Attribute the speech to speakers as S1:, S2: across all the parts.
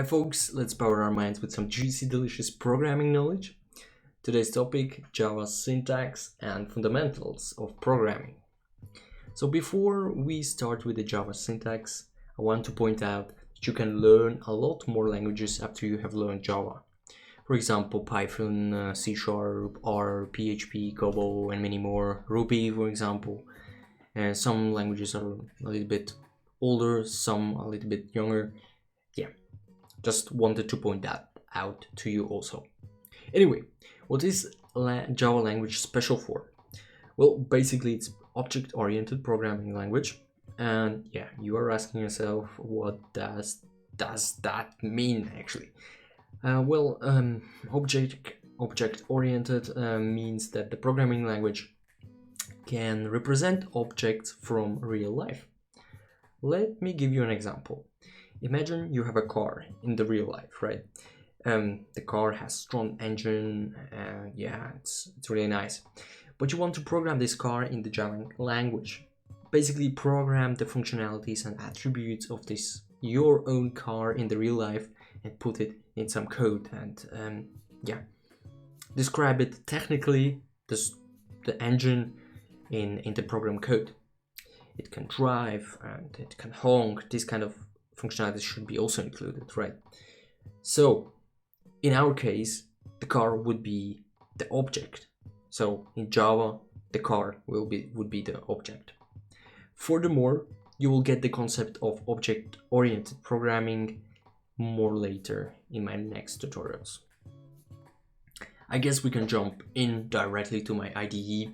S1: Hi folks, let's power our minds with some juicy, delicious programming knowledge. Today's topic, Java syntax and fundamentals of programming. So before we start with the Java syntax, I want to point out that you can learn a lot more languages after you have learned Java. For example, Python, C#, R, PHP, Go, and many more. Ruby, for example. And some languages are a little bit older, some a little bit younger. Yeah. Just wanted to point that out to you also. Anyway, what is Java language special for? Well, basically it's object-oriented programming language. And yeah, you are asking yourself, what does that mean actually? Object-oriented means that the programming language can represent objects from real life. Let me give you an example. Imagine you have a car in the real life, right? The car has strong engine, and yeah, it's really nice. But you want to program this car in the Java language. Basically program the functionalities and attributes of this your own car in the real life and put it in some code and describe it technically, the engine in the program code. It can drive and it can honk. This kind of functionality should be also included, right? So in our case, the car would be the object. So in Java, the car would be the object. Furthermore, you will get the concept of object-oriented programming more later in my next tutorials. I guess we can jump in directly to my IDE.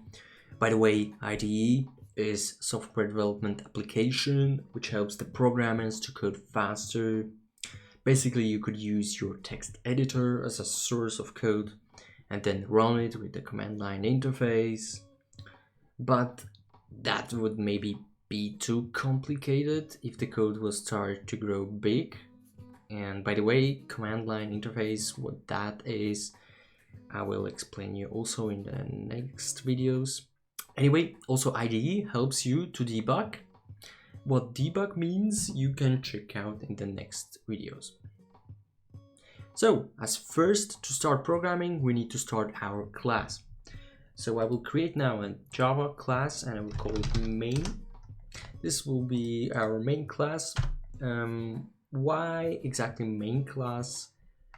S1: By the way, IDE is software development application which helps the programmers to code faster. Basically, you could use your text editor as a source of code and then run it with the command line interface. But that would maybe be too complicated if the code will start to grow big. And by the way, command line interface, what that is, I will explain you also in the next videos. Anyway, also IDE helps you to debug. What debug means you can check out in the next videos. So, as first, to start programming, we need to start our class. So I will create now a Java class and I will call it main. This will be our main class. Why exactly main class?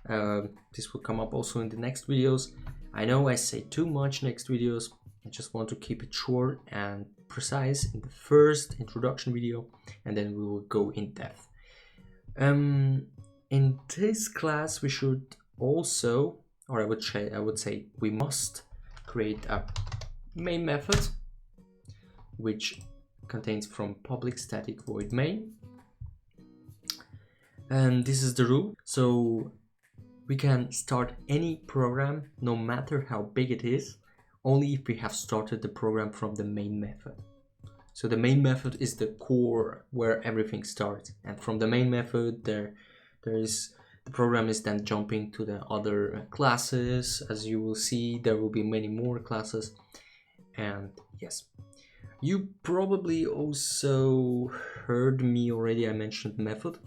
S1: This will come up also in the next videos. I know I say too much next videos. I just want to keep it short and precise in the first introduction video, and then we will go in depth. In this class, we should also, or I would say, we must create a main method, which contains from public static void main. And this is the rule. So we can start any program, no matter how big it is, only if we have started the program from the main method. So the main method is the core where everything starts, and from the main method the program is then jumping to the other classes. As you will see, there will be many more classes. And yes, you probably also heard me already. I mentioned method,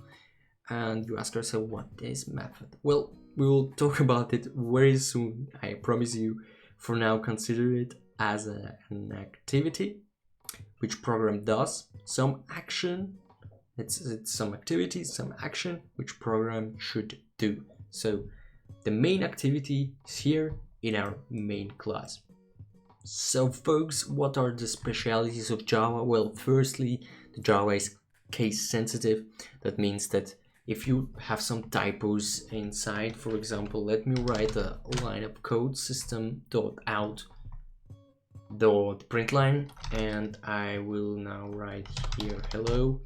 S1: and you ask yourself, what is method? Well, we will talk about it very soon, I promise you. For now, consider it as an activity which program does, some action. It's some activity, some action which program should do. So the main activity is here in our main class. So folks, what are the specialities of Java? Well, firstly, the Java is case sensitive. That means that if you have some typos inside, for example, let me write a line of code, system.out.println, and I will now write here hello,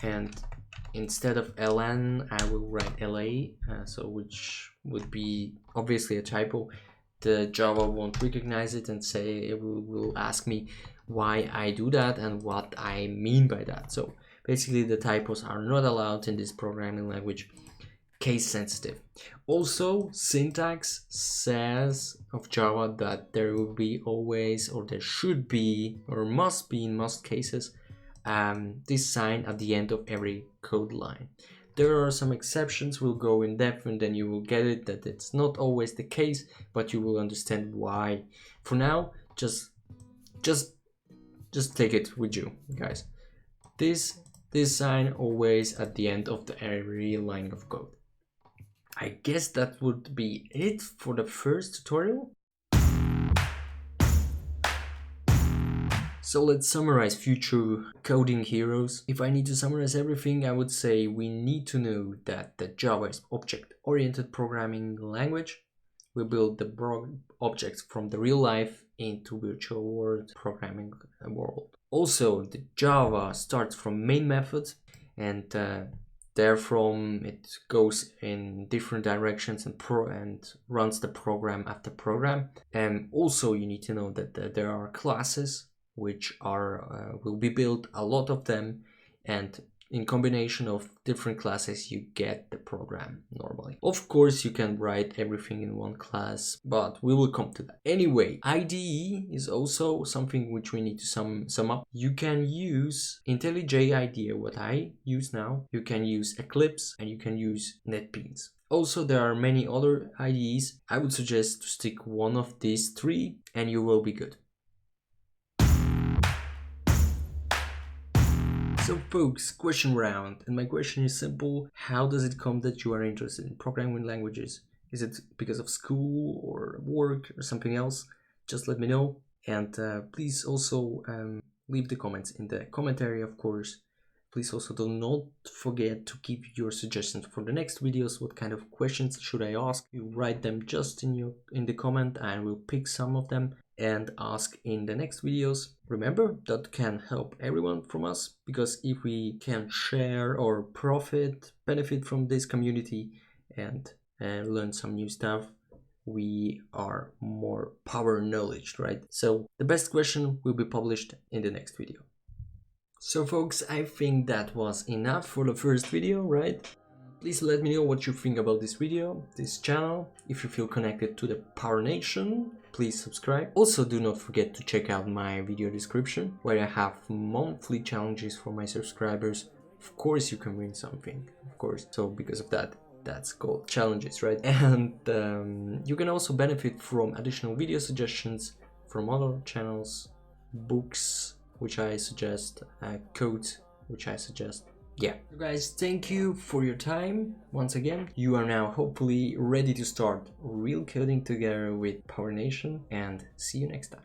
S1: and instead of ln I will write la, so which would be obviously a typo. The Java won't recognize it and say it will ask me why I do that and what I mean by that. So basically the typos are not allowed in this programming language, case sensitive. Also, syntax says of Java that there will be always, or there should be, or must be in most cases, this sign at the end of every code line. There are some exceptions, we'll go in depth and then you will get it that it's not always the case, but you will understand why. For now, just take it with you, guys. This sign always at the end of every line of code. I guess that would be it for the first tutorial. So let's summarize future coding heroes. If I need to summarize everything, I would say we need to know that the Java is object-oriented programming language. We build the objects from the real life into virtual world programming world. Also, the Java starts from main methods, and therefrom it goes in different directions and runs the program after program. And also you need to know that there are classes which are will be built, a lot of them, and in combination of different classes you get the program normally. Of course you can write everything in one class, but we will come to that. Anyway, IDE is also something which we need to sum up. You can use IntelliJ IDEA, what I use now. You can use Eclipse and you can use NetBeans. Also, there are many other IDEs. I would suggest to stick one of these three and you will be good. So folks, question round, and my question is simple. How does it come that you are interested in programming languages? Is it because of school or work or something else? Just let me know, and please also leave the comments in the commentary, of course. Please also do not forget to keep your suggestions for the next videos. What kind of questions should I ask? You write them just in the comment and we'll pick some of them and ask in the next videos. Remember, that can help everyone from us, because if we can share or benefit from this community and learn some new stuff, we are more power knowledge, right? So the best question will be published in the next video. So folks, I think that was enough for the first video, right? Please let me know what you think about this video, this channel. If you feel connected to the POWERNATION, please subscribe. Also, do not forget to check out my video description, where I have monthly challenges for my subscribers. Of course you can win something, of course. So because of that, that's called challenges, right? And you can also benefit from additional video suggestions from other channels, books which I suggest, code which I suggest. Yeah, so guys, thank you for your time once again. You are now hopefully ready to start real coding together with POWERNATION, and see you next time.